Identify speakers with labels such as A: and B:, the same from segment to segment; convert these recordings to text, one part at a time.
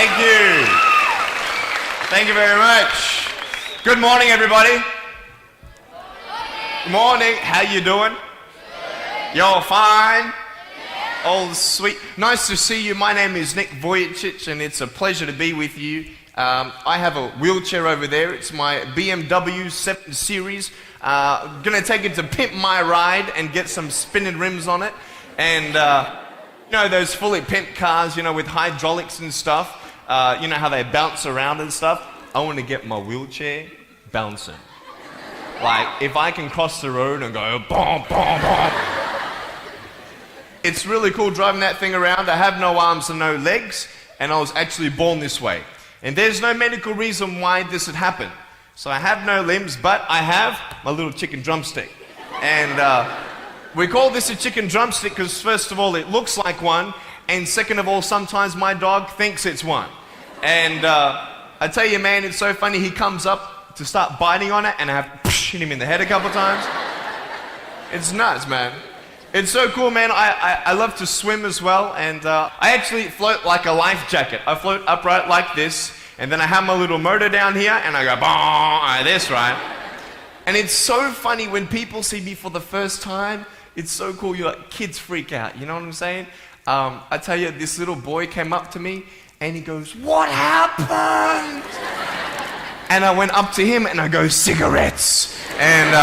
A: Thank you. Thank you very much. Good morning, everybody. Good morning. How you doing? Y'all fine? All sweet. Nice to see you. My name is Vujicic, and it's a pleasure to be with you. I have a wheelchair over there. It's my BMW 7 Series. Gonna take it to pimp my ride and get some spinning rims on it. And you know those fully pimped cars, you know, with hydraulics and stuff. You know how they bounce around and stuff. I want to get my wheelchair bouncing. Like if I can cross the road and go boom, boom, boom. It's really cool driving that thing around. I have no arms and no legs, and I was actually born this way. And there's no medical reason why this had happened. So I have no limbs, but I have my little chicken drumstick. And we call this a chicken drumstick because first of all, it looks like one, and second of all, sometimes my dog thinks it's one. And I tell you, man, it's so funny. He comes up to start biting on it, and I have to hit him in the head a couple times. It's nuts, man. It's so cool, man. I love to swim as well, and I actually float like a life jacket. I float upright like this, and then I have my little motor down here, and I go boom, like this, right? And it's so funny when people see me for the first time. It's so cool. You're like, kids freak out. You know what I'm saying? I tell you, this little boy came up to me, and he goes, "What happened?" And I went up to him, and I go, "Cigarettes." And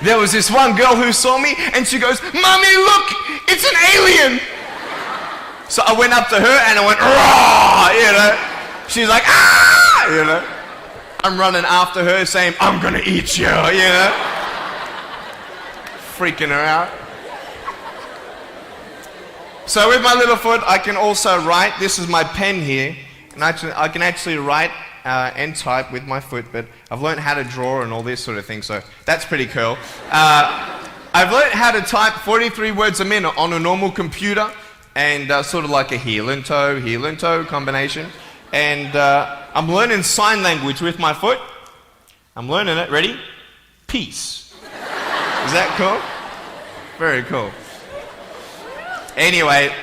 A: there was this one girl who saw me, and she goes, "Mommy, look, it's an alien." So I went up to her, and I went, "Raw," you know. She's like, "Ah," you know. I'm running after her, saying, "I'm gonna eat you," you know. Freaking her out. So with my little foot, I can also write. This is my pen here, and I can actually write and type with my foot, but I've learned how to draw and all this sort of thing, so that's pretty cool. I've learned how to type 43 words a minute on a normal computer, and sort of like a heel and toe combination. And I'm learning sign language with my foot. I'm learning it. Ready? Peace. Is that cool? Very cool. Anyway,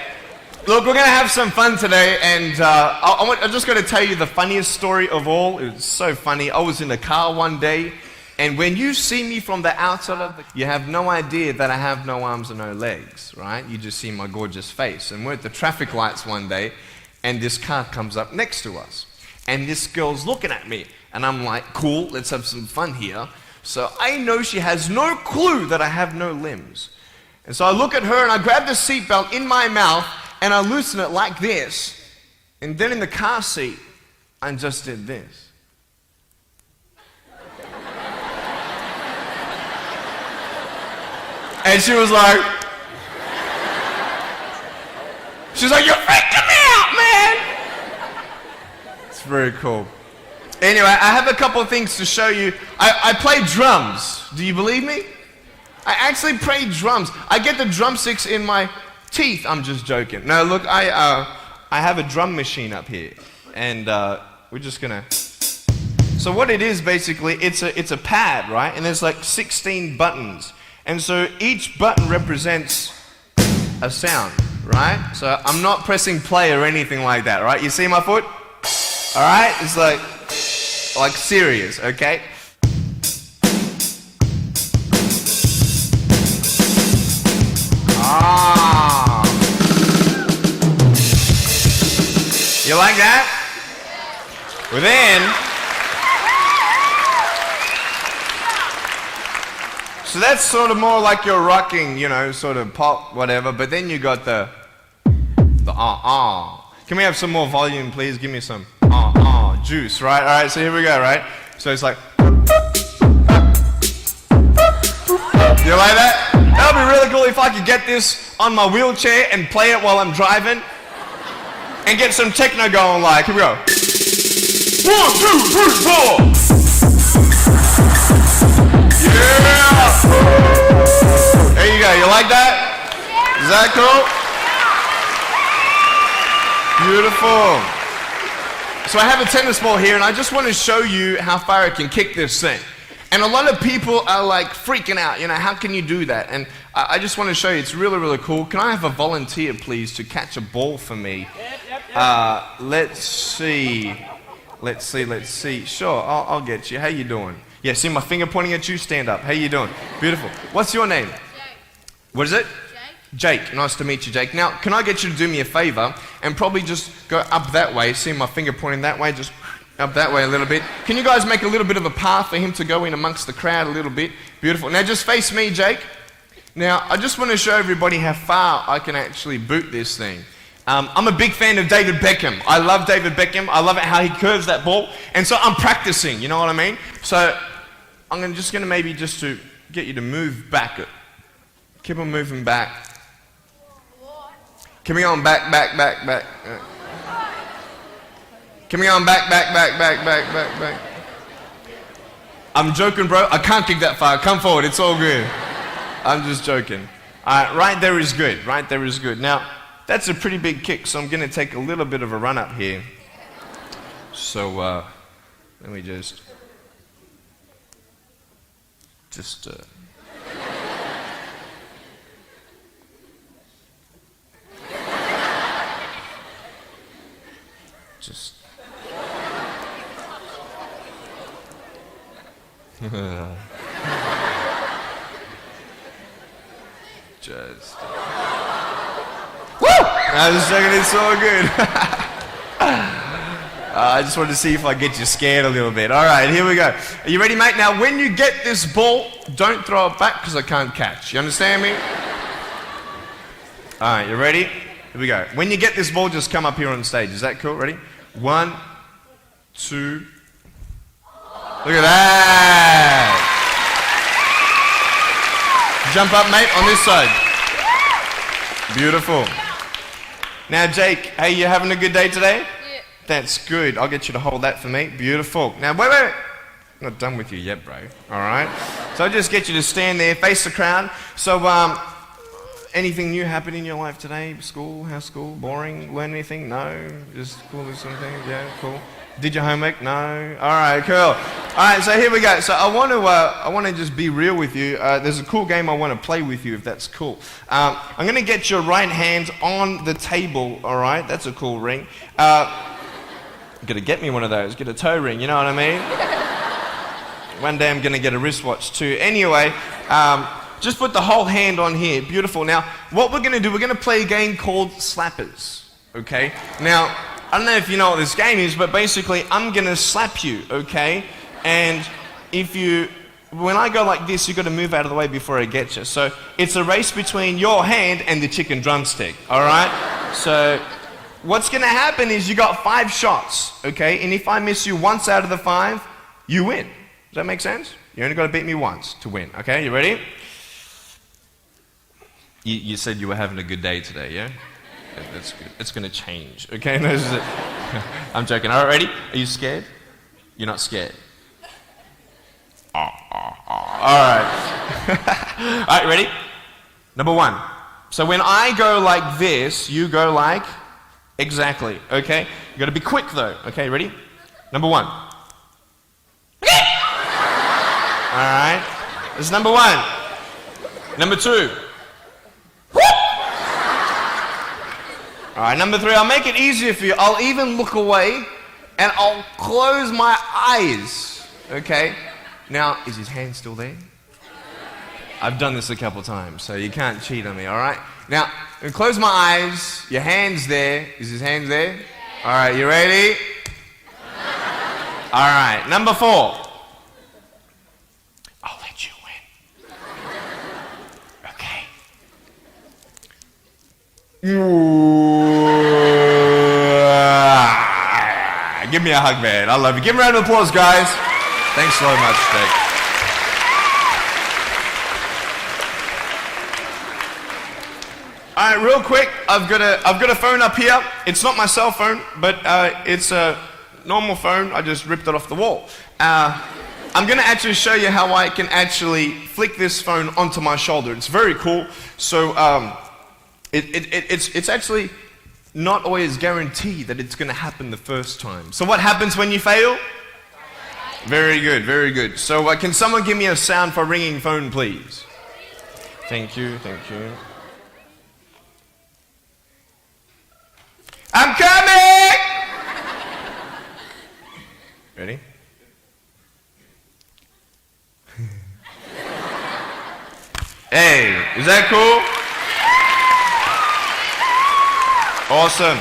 A: look, we're going to have some fun today, and I'm just going to tell you the funniest story of all. It was so funny. I was in a car one day, and when you see me from the outside of you have no idea that I have no arms and no legs, right? You just see my gorgeous face. And we're at the traffic lights one day, and this car comes up next to us. And this girl's looking at me, and I'm like, cool, let's have some fun here. So I know she has no clue that I have no limbs. And so I look at her, and I grab the seatbelt in my mouth, and I loosen it like this. And then in the car seat, I just did this. And she was like, "You're freaking me out, man." It's very cool. Anyway, I have a couple of things to show you. I play drums. Do you believe me? I actually play drums. I get the drumsticks in my teeth. I'm just joking. No, look, I have a drum machine up here, and we're just gonna. So what it is basically, it's a pad, right? And there's like 16 buttons, and so each button represents a sound, right? So I'm not pressing play or anything like that, right? You see my foot? All right, it's like serious, okay? Ah. You like that? Well then, so that's sort of more like your rocking, you know, sort of pop, whatever, but then you got the ah. Can we have some more volume, please? Give me some juice, right? All right, so here we go, right? So it's like, you like that? That would be really cool if I could get this on my wheelchair and play it while I'm driving and get some techno going, like, here we go. 1, 2, 3, 4. Yeah! There you go, you like that? Is that cool? Beautiful. So I have a tennis ball here, and I just want to show you how far I can kick this thing. And a lot of people are like freaking out, you know, how can you do that? And I just want to show you, it's really, really cool. Can I have a volunteer, please, to catch a ball for me? Let's see. Sure, I'll get you. How you doing? Yeah, see my finger pointing at you? Stand up. How you doing? Beautiful. What's your name?
B: Jake.
A: What is it? Jake. Nice to meet you, Jake. Now, can I get you to do me a favor and probably just go up that way? See my finger pointing that way? Just up that way a little bit. Can you guys make a little bit of a path for him to go in amongst the crowd a little bit? Beautiful. Now, just face me, Jake. Now, I just want to show everybody how far I can actually boot this thing. I'm a big fan of David Beckham. I love David Beckham. I love it how he curves that ball. And so I'm practicing, you know what I mean? So I'm just going to maybe just to get you to move back. Keep on moving back. Keep on back. Keep on back. I'm joking, bro. I can't kick that far. Come forward. It's all good. I'm just joking. Right there is good. Right there is good. Now, that's a pretty big kick, so I'm going to take a little bit of a run up here. So, let me just Woo! I was joking, it's so good. I just wanted to see if I get you scared a little bit. All right, here we go. Are you ready, mate? Now, when you get this ball, don't throw it back because I can't catch. You understand me? All right, you ready? Here we go. When you get this ball, just come up here on stage. Is that cool? Ready? 1, 2. Look at that. Jump up, mate, on this side. Beautiful. Now, Jake, hey, you having a good day today?
B: Yeah.
A: That's good. I'll get you to hold that for me. Beautiful. Now, wait. I'm not done with you yet, bro. All right? So I'll just get you to stand there, face the crowd. So, anything new happened in your life today? School? How's school? Boring? Learn anything? No? Just cool with something? Yeah, cool. Did your homework? No? All right, cool. All right, so here we go. So I want to just be real with you. There's a cool game I want to play with you, if that's cool. I'm going to get your right hand on the table, all right? That's a cool ring. You're going to get me one of those. Get a toe ring, you know what I mean? One day I'm going to get a wristwatch too. Anyway, just put the whole hand on here. Beautiful. Now, what we're going to do, we're going to play a game called Slappers, okay? Now, I don't know if you know what this game is, but basically I'm going to slap you, okay? And when I go like this, you've got to move out of the way before I get you. So it's a race between your hand and the chicken drumstick, all right? So what's going to happen is you got 5 shots, okay? And if I miss you once out of the 5, you win. Does that make sense? You only got to beat me once to win, okay? You ready? You said you were having a good day today, yeah? That's good. It's going to change, okay? No, I'm joking. All right, ready? Are you scared? You're not scared? All right. All right, ready? Number 1. So when I go like this, you go like exactly, okay? You got to be quick though, okay? Ready? Number 1. All right. This is number 1. Number 2. All right, number 3, I'll make it easier for you. I'll even look away and I'll close my eyes, okay? Now, is his hand still there? I've done this a couple times, so you can't cheat on me, all right? Now, I'm close my eyes, your hand's there. Is his hand there? All right, you ready? All right, number 4. I'll let you win. Okay. Give me a hug, man. I love you. Give him a round of applause, guys. Thanks so much, Jake. All right, real quick, I've got a phone up here. It's not my cell phone, but it's a normal phone. I just ripped it off the wall. I'm going to actually show you how I can actually flick this phone onto my shoulder. It's very cool. So it's actually not always guaranteed that it's going to happen the first time. So what happens when you fail? Very good, very good. So can someone give me a sound for ringing phone, please? Thank you, thank you. I'm coming! Hey, is that cool? Awesome.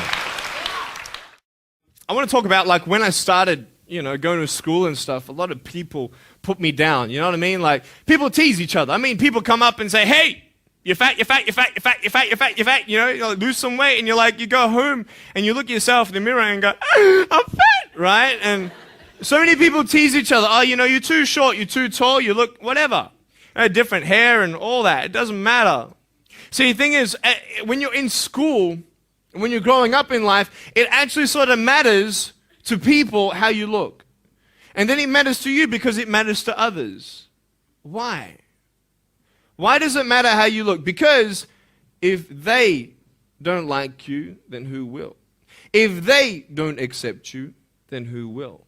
A: I want to talk about like when I started, going to school and stuff, a lot of people put me down, you know what I mean? Like people tease each other. I mean, people come up and say, hey, you're fat, you're fat, you're fat, you're fat, you're fat, you're fat, you're fat, you lose some weight, and you're like, you go home and you look at yourself in the mirror and go, I'm fat, right? And so many people tease each other. Oh, you're too short, you're too tall, you look whatever. Different hair and all that. It doesn't matter. See, the thing is, when you're in school, when you're growing up in life, it actually sort of matters to people how you look. And then it matters to you because it matters to others. Why? Why does it matter how you look? Because if they don't like you, then who will? If they don't accept you, then who will?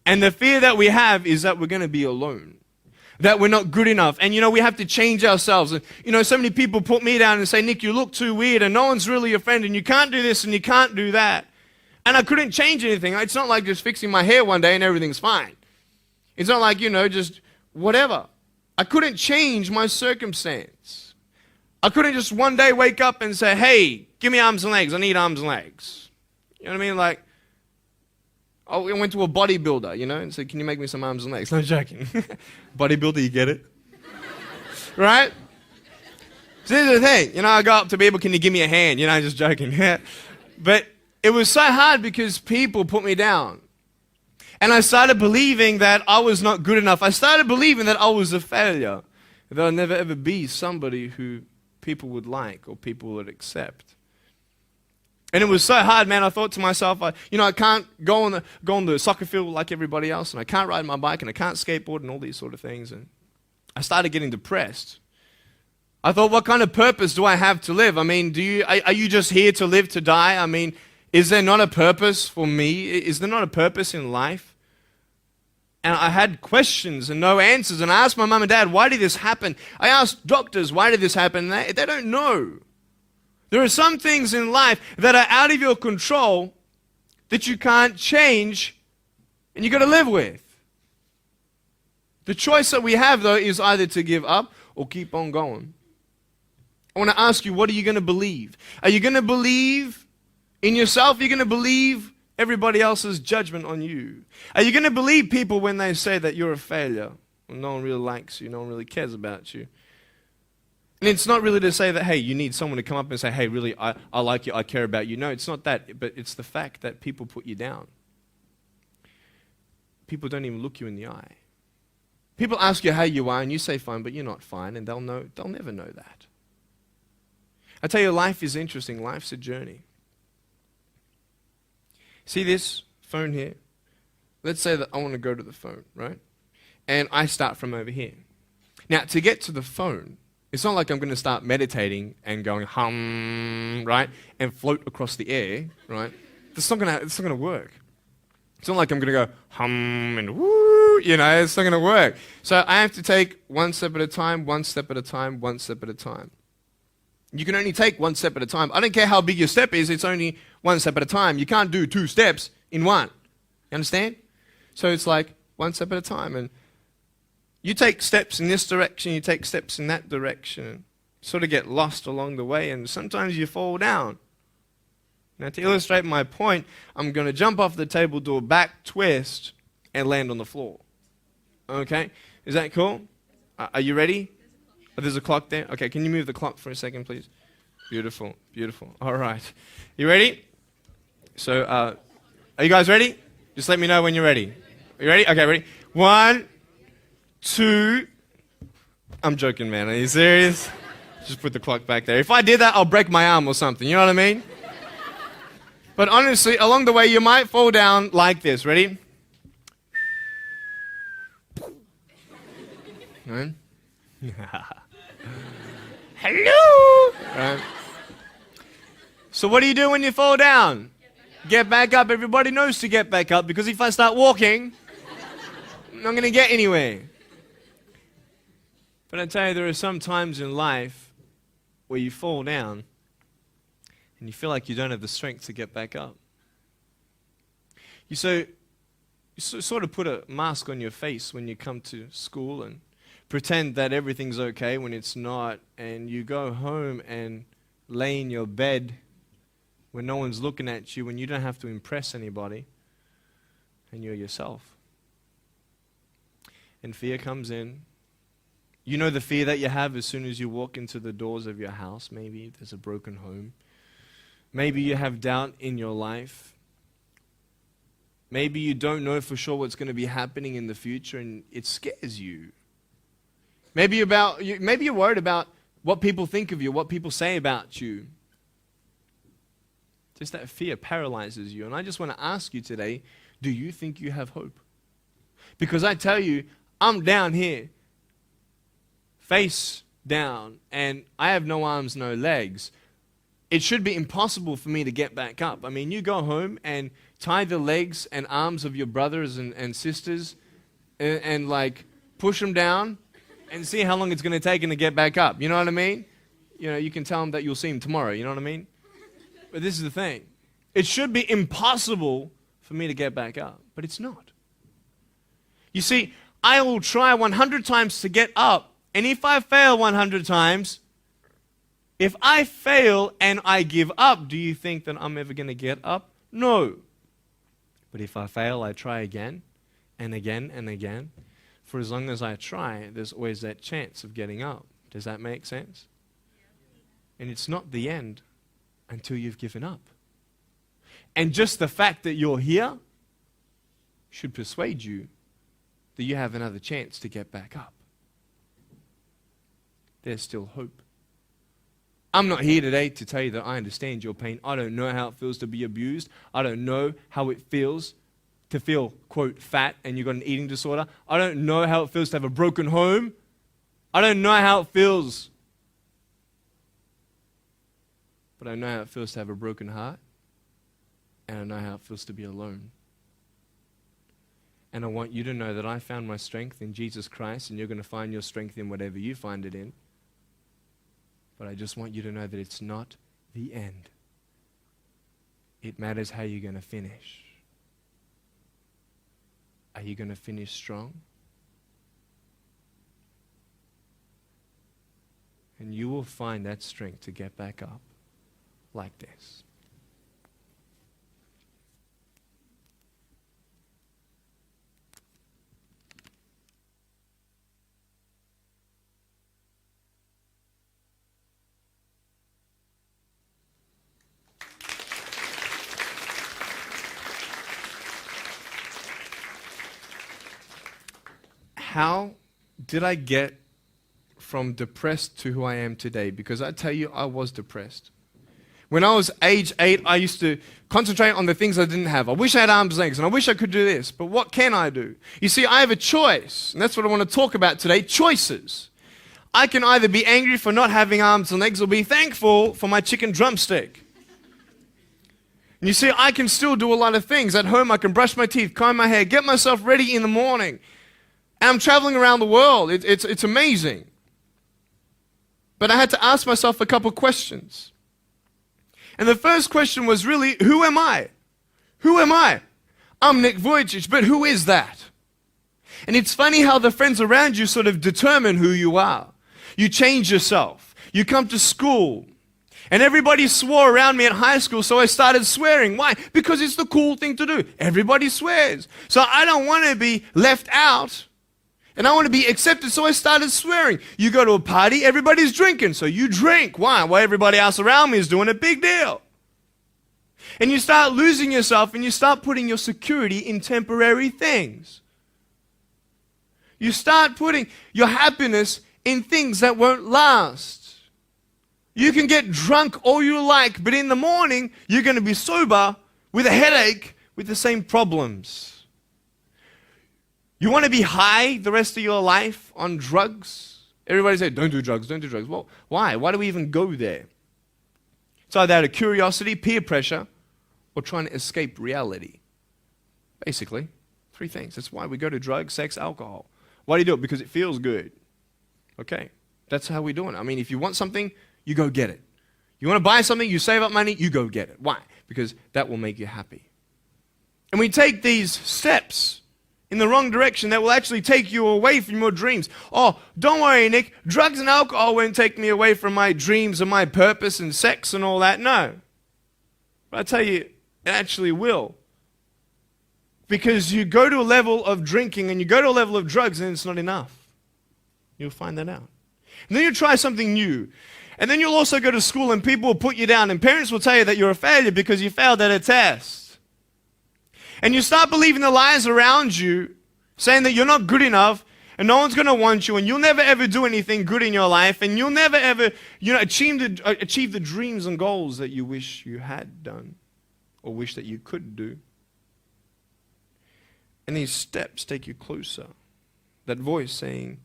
A: And the fear that we have is that we're going to be alone, that we're not good enough. And, we have to change ourselves. And, so many people put me down and say, Nick, you look too weird and no one's really your friend and you can't do this and you can't do that. And I couldn't change anything. It's not like just fixing my hair one day and everything's fine. It's not like, just whatever. I couldn't change my circumstance. I couldn't just one day wake up and say, hey, give me arms and legs. I need arms and legs. You know what I mean? Like, I went to a bodybuilder, and said, can you make me some arms and legs? No joking. Bodybuilder, you get it? Right? So here's the thing. I go up to people, can you give me a hand? Just joking. But it was so hard because people put me down. And I started believing that I was not good enough. I started believing that I was a failure, that I'd never ever be somebody who people would like or people would accept. And it was so hard, man. I thought to myself, I can't go on the soccer field like everybody else, and I can't ride my bike, and I can't skateboard, and all these sort of things. And I started getting depressed. I thought, what kind of purpose do I have to live? I mean, are you just here to live to die? I mean, is there not a purpose for me? Is there not a purpose in life? And I had questions and no answers. And I asked my mum and dad, why did this happen? I asked doctors, why did this happen? And they don't know. There are some things in life that are out of your control that you can't change and you got to live with. The choice that we have, though, is either to give up or keep on going. I want to ask you, what are you going to believe? Are you going to believe in yourself? Are you going to believe everybody else's judgment on you? Are you going to believe people when they say that you're a failure? When no one really likes you, no one really cares about you. And it's not really to say that, hey, you need someone to come up and say, hey, really, I like you, I care about you. No, it's not that, but it's the fact that people put you down. People don't even look you in the eye. People ask you how you are, and you say fine, but you're not fine, and they'll never know that. I tell you, life is interesting. Life's a journey. See this phone here? Let's say that I want to go to the phone, right? And I start from over here. Now, to get to the phone, it's not like I'm going to start meditating and going hum, right? And float across the air, right? It's not going to work. It's not like I'm going to go hum and woo, it's not going to work. So I have to take one step at a time, one step at a time, one step at a time. You can only take one step at a time. I don't care how big your step is, it's only one step at a time. You can't do 2 steps in one. You understand? So it's like one step at a time. And you take steps in this direction, you take steps in that direction, and sort of get lost along the way, and sometimes you fall down. Now, to illustrate my point, I'm going to jump off the table, do a back twist, and land on the floor. Okay? Is that cool? Are you ready? Oh, there's a clock there? Okay, can you move the clock for a second, please? Beautiful, beautiful. All right. You ready? So, are you guys ready? Just let me know when you're ready. Are you ready? Okay, ready? 1, 2. I'm joking, man. Are you serious? Just put the clock back there. If I did that, I'll break my arm or something. You know what I mean? But honestly, along the way, you might fall down like this. Ready? Right? Hello! Right. So what do you do when you fall down? Get back up. Everybody knows to get back up, because if I start walking, I'm not going to get anywhere. But I tell you, there are some times in life where you fall down and you feel like you don't have the strength to get back up. You sort of put a mask on your face when you come to school, and pretend that everything's okay when it's not, and you go home and lay in your bed when no one's looking at you, when you don't have to impress anybody, and you're yourself. And fear comes in. You know the fear that you have as soon as you walk into the doors of your house. Maybe there's a broken home. Maybe you have doubt in your life. Maybe you don't know for sure what's going to be happening in the future, and it scares you. Maybe you're worried about what people think of you, what people say about you. Just that fear paralyzes you. And I just want to ask you today, do you think you have hope? Because I tell you, I'm down here, face down, and I have no arms, no legs. It should be impossible for me to get back up. I mean, you go home and tie the legs and arms of your brothers and sisters and like push them down and see how long it's going to take them to get back up. You know what I mean? You know, you can tell them that you'll see them tomorrow. You know what I mean? But this is the thing. It should be impossible for me to get back up, but it's not. You see, I will try 100 times to get up, and if I fail 100 times, if I fail and I give up, do you think that I'm ever going to get up? No. But if I fail, I try again and again and again. For as long as I try, there's always that chance of getting up. Does that make sense? And it's not the end until you've given up. And just the fact that you're here should persuade you that you have another chance to get back up. There's still hope. I'm not here today to tell you that I understand your pain. I don't know how it feels to be abused. I don't know how it feels to feel, quote, fat and you've got an eating disorder. I don't know how it feels to have a broken home. I don't know how it feels. But I know how it feels to have a broken heart. And I know how it feels to be alone. And I want you to know that I found my strength in Jesus Christ, and you're going to find your strength in whatever you find it in. But I just want you to know that it's not the end. It matters how you're going to finish. Are you going to finish strong? And you will find that strength to get back up like this. How did I get from depressed to who I am today? Because I tell you, I was depressed. When I was age 8, I used to concentrate on the things I didn't have. I wish I had arms and legs, and I wish I could do this, but what can I do? You see, I have a choice, and that's what I want to talk about today, choices. I can either be angry for not having arms and legs or be thankful for my chicken drumstick. And you see, I can still do a lot of things. At home, I can brush my teeth, comb my hair, get myself ready in the morning. And I'm traveling around the world. It's amazing. But I had to ask myself a couple questions. And the first question was really, who am I? Who am I? I'm Nick Vujicic, but who is that? And it's funny how the friends around you sort of determine who you are. You change yourself. You come to school. And everybody swore around me at high school, so I started swearing. Why? Because it's the cool thing to do. Everybody swears. So I don't want to be left out. And I want to be accepted, so I started swearing. You go to a party, everybody's drinking, so you drink. Why? Well, everybody else around me is doing a big deal. And you start losing yourself, and you start putting your security in temporary things. You start putting your happiness in things that won't last. You can get drunk all you like, but in the morning, you're going to be sober with a headache with the same problems. You want to be high the rest of your life on drugs? Everybody says, don't do drugs, don't do drugs. Well, why? Why do we even go there? It's either out of curiosity, peer pressure, or trying to escape reality. Basically, 3 things. That's why we go to drugs, sex, alcohol. Why do you do it? Because it feels good. Okay, that's how we do it. I mean, if you want something, you go get it. You want to buy something, you save up money, you go get it. Why? Because that will make you happy. And we take these steps in the wrong direction that will actually take you away from your dreams. Oh, don't worry, Nick. Drugs and alcohol won't take me away from my dreams and my purpose and sex and all that. No. But I tell you, it actually will. Because you go to a level of drinking and you go to a level of drugs and it's not enough. You'll find that out. And then you try something new. And then you'll also go to school and people will put you down and parents will tell you that you're a failure because you failed at a test. And you start believing the lies around you, saying that you're not good enough and no one's going to want you and you'll never ever do anything good in your life and you'll never ever achieve the dreams and goals that you wish you had done or wish that you could do. And these steps take you closer. That voice saying,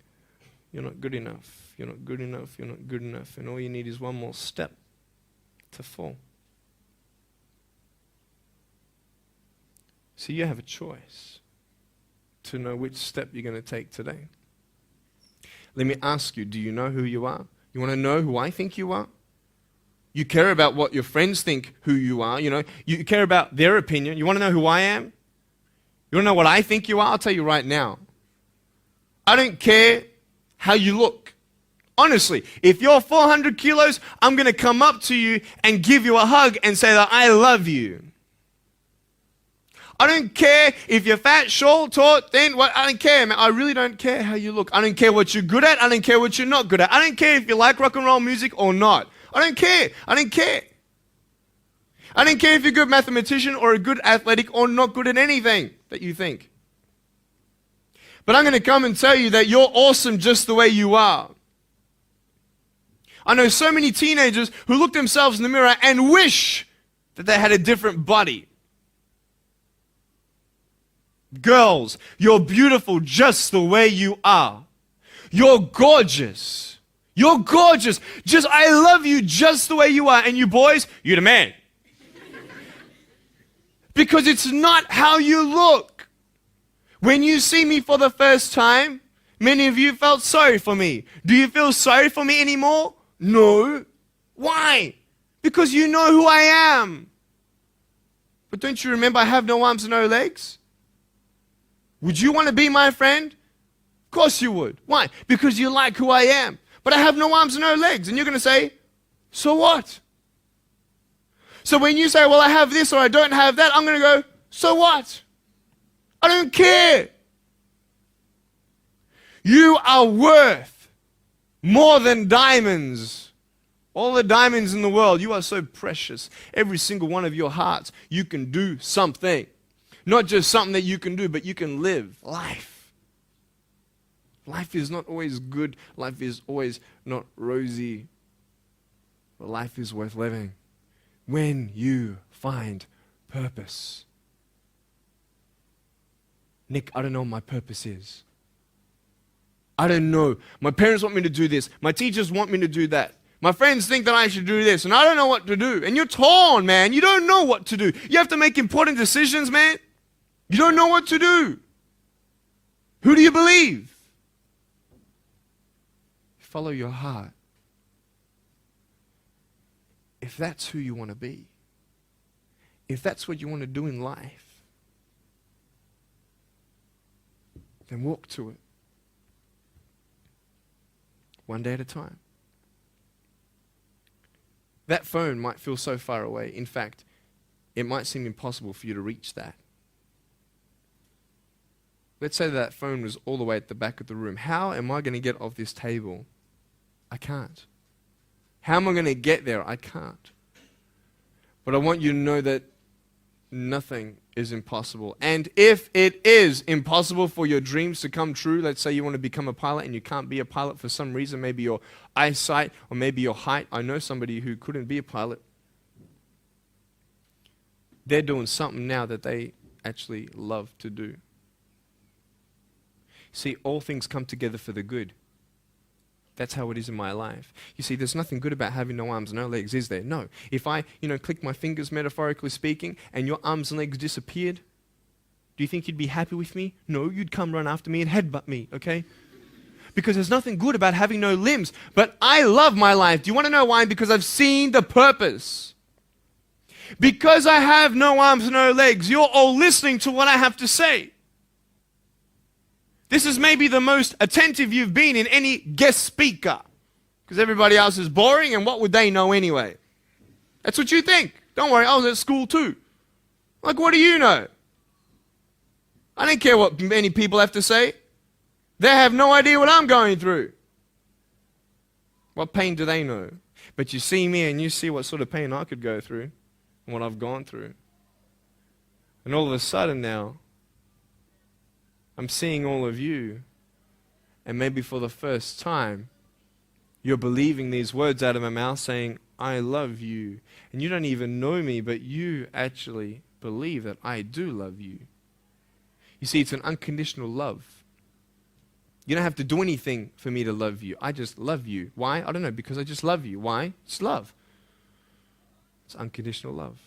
A: you're not good enough, you're not good enough, you're not good enough, and all you need is one more step to fall. So you have a choice to know which step you're going to take today. Let me ask you, do you know who you are? You want to know who I think you are? You care about what your friends think who you are. You care about their opinion. You want to know who I am? You want to know what I think you are? I'll tell you right now. I don't care how you look. Honestly, if you're 400 kilos, I'm going to come up to you and give you a hug and say that I love you. I don't care if you're fat, short, tall, thin, I don't care, man. I really don't care how you look. I don't care what you're good at. I don't care what you're not good at. I don't care if you like rock and roll music or not. I don't care. I don't care. I don't care if you're a good mathematician or a good athletic or not good at anything that you think. But I'm going to come and tell you that you're awesome just the way you are. I know so many teenagers who look themselves in the mirror and wish that they had a different body. Girls, you're beautiful just the way you are. You're gorgeous. You're gorgeous. I love you just the way you are. And you boys, you're the man. Because it's not how you look. When you see me for the first time, many of you felt sorry for me. Do you feel sorry for me anymore? No. Why? Because you know who I am. But don't you remember I have no arms and no legs? Would you want to be my friend? Of course you would. Why? Because you like who I am. But I have no arms and no legs. And you're going to say, so what? So when you say, well, I have this or I don't have that, I'm going to go, so what? I don't care. You are worth more than diamonds. All the diamonds in the world, you are so precious. Every single one of your hearts, you can do something. Not just something that you can do, but you can live life. Life is not always good. Life is always not rosy. But life is worth living when you find purpose. Nick, I don't know what my purpose is. I don't know. My parents want me to do this. My teachers want me to do that. My friends think that I should do this, and I don't know what to do. And you're torn, man. You don't know what to do. You have to make important decisions, man. You don't know what to do. Who do you believe? Follow your heart. If that's who you want to be, if that's what you want to do in life, then walk to it. One day at a time. That phone might feel so far away. In fact, it might seem impossible for you to reach that. Let's say that phone was all the way at the back of the room. How am I going to get off this table? I can't. How am I going to get there? I can't. But I want you to know that nothing is impossible. And if it is impossible for your dreams to come true, let's say you want to become a pilot and you can't be a pilot for some reason, maybe your eyesight or maybe your height. I know somebody who couldn't be a pilot. They're doing something now that they actually love to do. See, all things come together for the good. That's how it is in my life. You see, there's nothing good about having no arms and no legs, is there? No. If I, click my fingers, metaphorically speaking, and your arms and legs disappeared, do you think you'd be happy with me? No, you'd come run after me and headbutt me, okay? Because there's nothing good about having no limbs. But I love my life. Do you want to know why? Because I've seen the purpose. Because I have no arms and no legs, you're all listening to what I have to say. This is maybe the most attentive you've been in any guest speaker. Because everybody else is boring, and what would they know anyway? That's what you think. Don't worry, I was at school too. Like, what do you know? I don't care what many people have to say. They have no idea what I'm going through. What pain do they know? But you see me and you see what sort of pain I could go through and what I've gone through. And all of a sudden now, I'm seeing all of you, and maybe for the first time, you're believing these words out of my mouth saying, I love you. And you don't even know me, but you actually believe that I do love you. You see, it's an unconditional love. You don't have to do anything for me to love you. I just love you. Why? I don't know, because I just love you. Why? It's love. It's unconditional love.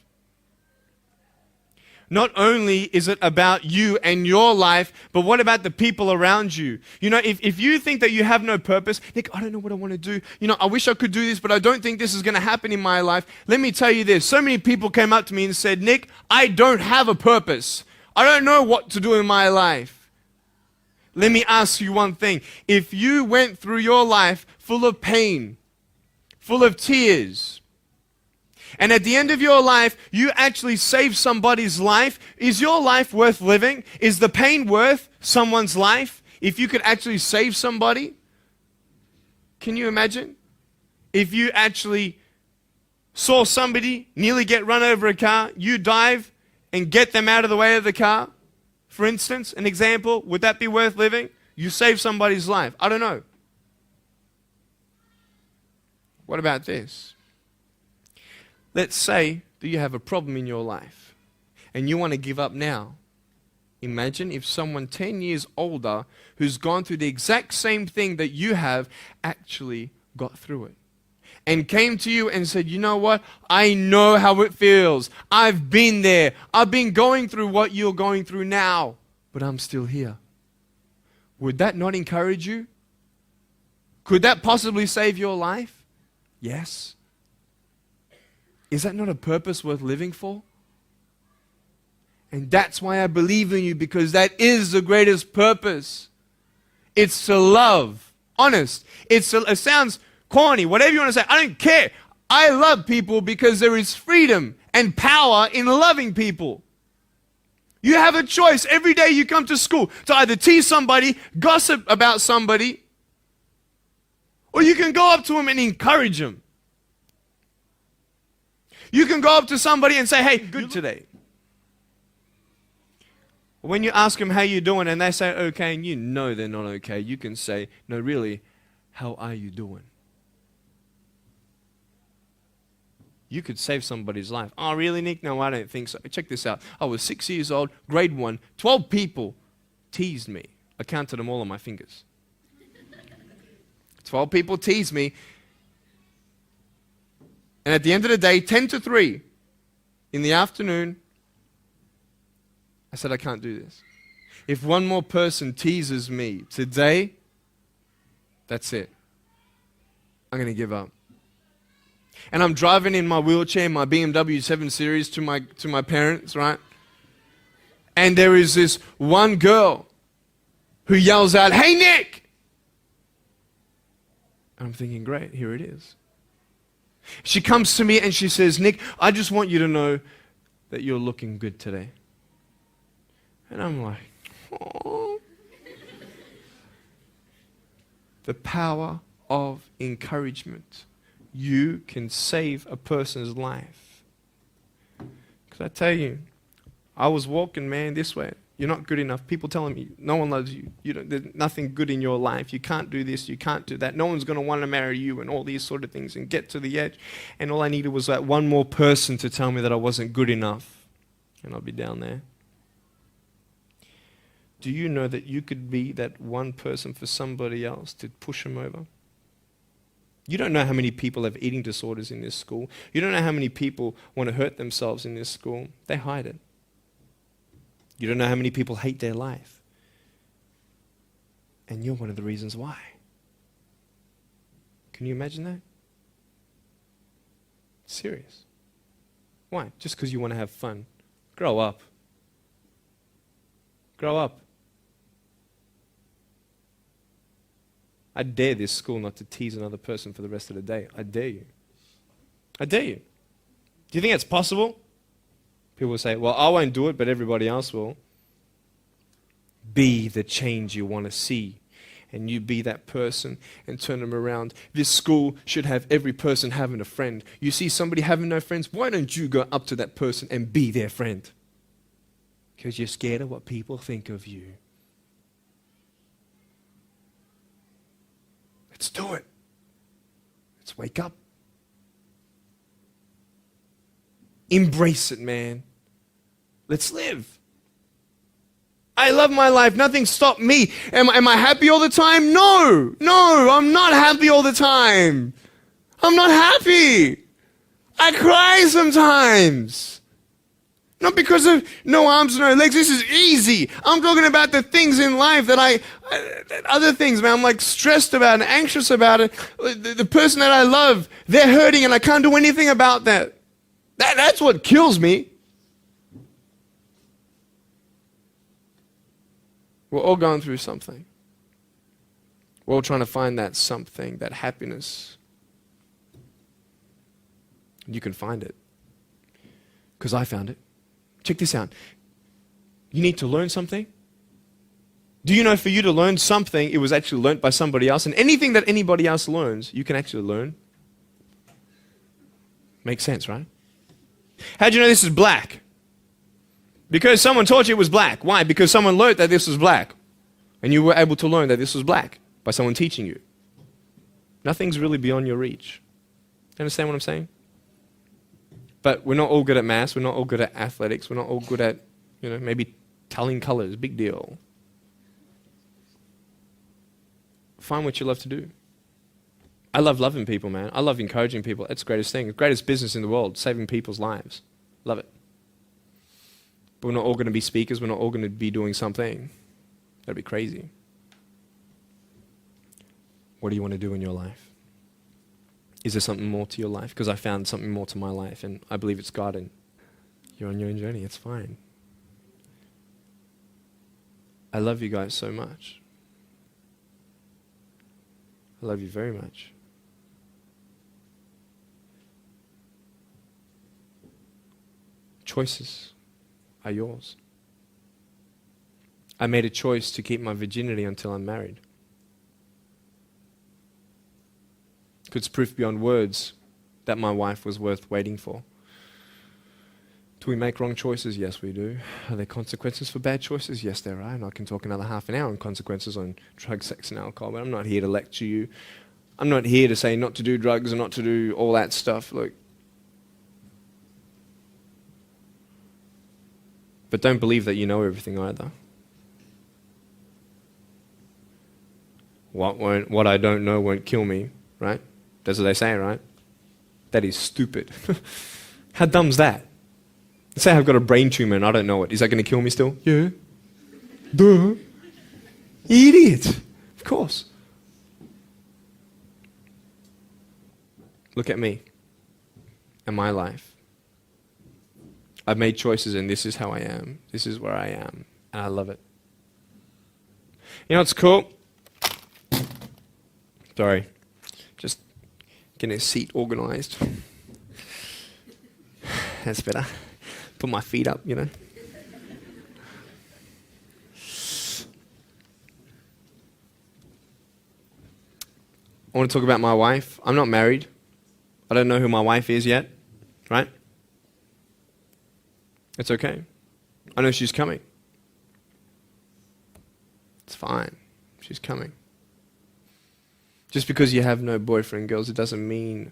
A: Not only is it about you and your life, but what about the people around you? You know, if you think that you have no purpose, Nick, I don't know what I want to do. You know, I wish I could do this, but I don't think this is going to happen in my life. Let me tell you this. So many people came up to me and said, Nick, I don't have a purpose. I don't know what to do in my life. Let me ask you one thing. If you went through your life full of pain, full of tears, and at the end of your life, you actually saved somebody's life, is your life worth living? Is the pain worth someone's life? If you could actually save somebody? Can you imagine? If you actually saw somebody nearly get run over a car, you dive and get them out of the way of the car, for instance, an example, would that be worth living? You save somebody's life. I don't know. What about this? Let's say that you have a problem in your life and you want to give up now. Imagine if someone 10 years older who's gone through the exact same thing that you have actually got through it and came to you and said, you know what? I know how it feels. I've been there. I've been going through what you're going through now, but I'm still here. Would that not encourage you? Could that possibly save your life? Yes. Is that not a purpose worth living for? And that's why I believe in you, because that is the greatest purpose. It's to love. Honest. It sounds corny, whatever you want to say. I don't care. I love people because there is freedom and power in loving people. You have a choice every day you come to school to either tease somebody, gossip about somebody, or you can go up to them and encourage them. You can go up to somebody and say, hey, good today. When you ask them how you doing and they say okay and you know they're not okay, you can say, no, really, how are you doing? You could save somebody's life. Oh, really, Nick? No, I don't think so. Check this out. I was 6 years old, grade 1, 12 people teased me. I counted them all on my fingers. 12 people teased me. And at the end of the day, 10 to 3 in the afternoon, I said, I can't do this. If one more person teases me today, that's it. I'm going to give up. And I'm driving in my wheelchair, my BMW 7 Series to my parents, right? And there is this one girl who yells out, hey, Nick! And I'm thinking, great, here it is. She comes to me and she says, Nick, I just want you to know that you're looking good today. And I'm like, oh. The power of encouragement. You can save a person's life. Because I tell you, I was walking, man, this way. You're not good enough. People telling me, no one loves you. There's nothing good in your life. You can't do this. You can't do that. No one's going to want to marry you and all these sort of things and get to the edge. And all I needed was that one more person to tell me that I wasn't good enough. And I'll be down there. Do you know that you could be that one person for somebody else to push them over? You don't know how many people have eating disorders in this school. You don't know how many people want to hurt themselves in this school. They hide it. You don't know how many people hate their life. And you're one of the reasons why. Can you imagine that? Serious. Why? Just because you want to have fun. Grow up. Grow up.
B: I dare this school not to tease another person for the rest of the day. I dare you. I dare you. Do you think it's possible? People will say, well, I won't do it, but everybody else will. Be the change you want to see. And you be that person and turn them around. This school should have every person having a friend. You see somebody having no friends, why don't you go up to that person and be their friend? Because you're scared of what people think of you. Let's do it. Let's wake up. Embrace it, man. Let's live. I love my life. Nothing stopped me. Am I happy all the time? No, I'm not happy all the time. I'm not happy. I cry sometimes. Not because of no arms, no legs. This is easy. I'm talking about the things in life that other things, man, I'm like stressed about and anxious about it. The person that I love, they're hurting and I can't do anything about that. That's what kills me. We're all going through something. We're all trying to find that something, that happiness. You can find it. Because I found it. Check this out. You need to learn something. Do you know for you to learn something, it was actually learnt by somebody else? And anything that anybody else learns, you can actually learn. Makes sense, right? How do you know this is black? Because someone taught you it was black. Why? Because someone learned that this was black. And you were able to learn that this was black by someone teaching you. Nothing's really beyond your reach. You understand what I'm saying? But we're not all good at maths. We're not all good at athletics. We're not all good at, maybe telling colors. Big deal. Find what you love to do. I love loving people, man. I love encouraging people. It's the greatest thing. The greatest business in the world, saving people's lives. Love it. But we're not all going to be speakers. We're not all going to be doing something. That'd be crazy. What do you want to do in your life? Is there something more to your life? Because I found something more to my life, and I believe it's God, and you're on your own journey. It's fine. I love you guys so much. I love you very much. Choices are yours. I made a choice to keep my virginity until I'm married. It's proof beyond words that my wife was worth waiting for. Do we make wrong choices? Yes, we do. Are there consequences for bad choices? Yes, there are. And I can talk another half an hour on consequences on drugs, sex, and alcohol, but I'm not here to lecture you. I'm not here to say not to do drugs and not to do all that stuff. Look. But don't believe that you know everything either. What I don't know won't kill me, right? That's what they say, right? That is stupid. How dumb's that? Let's say I've got a brain tumor and I don't know it. Is that going to kill me still? Yeah. Duh. Idiot. Of course. Look at me and my life. I've made choices and this is how I am. This is where I am. And I love it. You know what's cool? Sorry. Just getting a seat organized. That's better. Put my feet up, I want to talk about my wife. I'm not married. I don't know who my wife is yet, right? It's okay. I know she's coming. It's fine. She's coming. Just because you have no boyfriend, girls, it doesn't mean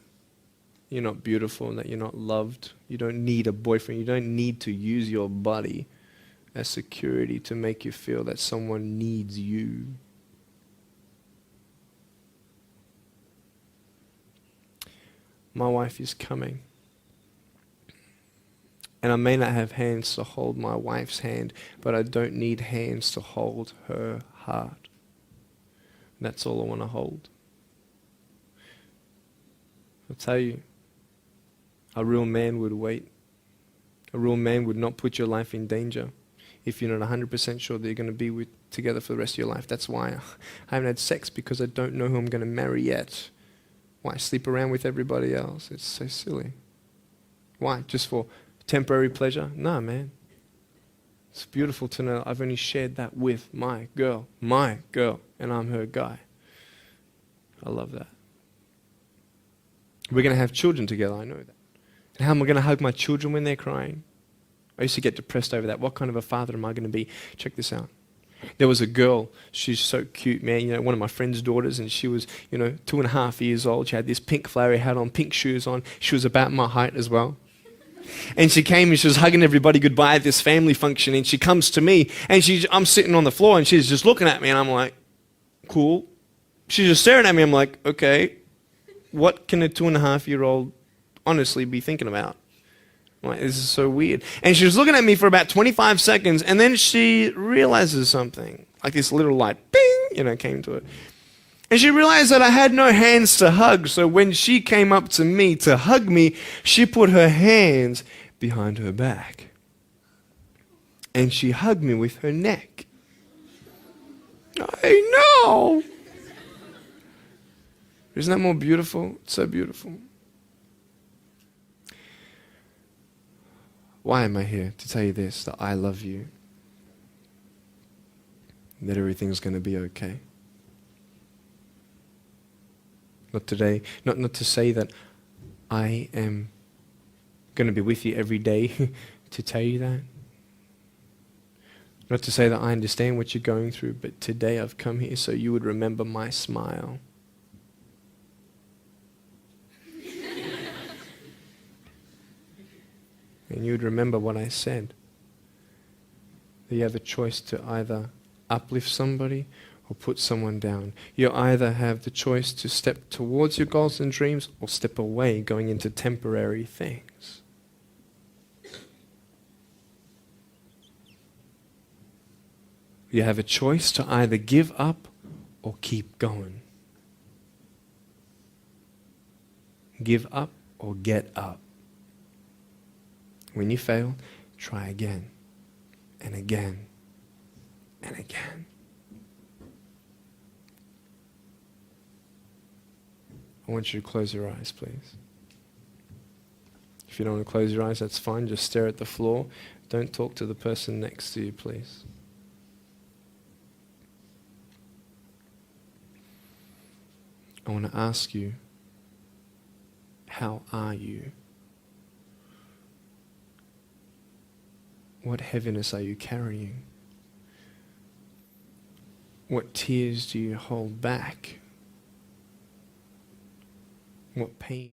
B: you're not beautiful and that you're not loved. You don't need a boyfriend. You don't need to use your body as security to make you feel that someone needs you. My wife is coming. And I may not have hands to hold my wife's hand, but I don't need hands to hold her heart. That's all I want to hold. I'll tell you, a real man would wait. A real man would not put your life in danger. if you're not 100% sure that you're going to be together for the rest of your life. That's why I haven't had sex, because I don't know who I'm going to marry yet. Why sleep around with everybody else? It's so silly. Why? Just for temporary pleasure? No, man. It's beautiful to know I've only shared that with my girl, and I'm her guy. I love that. We're going to have children together, I know that. And how am I going to hug my children when they're crying? I used to get depressed over that. What kind of a father am I going to be? Check this out. There was a girl, she's so cute, man, one of my friend's daughters, and she was, 2.5 years old. She had this pink flowery hat on, pink shoes on. She was about my height as well. And she came and she was hugging everybody goodbye at this family function, and she comes to me, and I'm sitting on the floor, and she's just looking at me, and I'm like, cool. She's just staring at me. I'm like, okay, what can a 2.5-year-old honestly be thinking about? I'm like, this is so weird. And she was looking at me for about 25 seconds, and then she realizes something. Like this little light, bing, came to it. And she realized that I had no hands to hug, so when she came up to me to hug me, she put her hands behind her back. And she hugged me with her neck. I know! Isn't that more beautiful? It's so beautiful. Why am I here? To tell you this, that I love you. That everything's going to be okay. Not today, not to say that I am going to be with you every day to tell you that. Not to say that I understand what you're going through, but today I've come here so you would remember my smile. And you would remember what I said. That you have a choice to either uplift somebody or put someone down. You either have the choice to step towards your goals and dreams or step away, going into temporary things. You have a choice to either give up or keep going. Give up or get up. When you fail, try again and again and again. I want you to close your eyes, please. If you don't want to close your eyes, that's fine. Just stare at the floor. Don't talk to the person next to you, please. I want to ask you, how are you? What heaviness are you carrying? What tears do you hold back? What pain?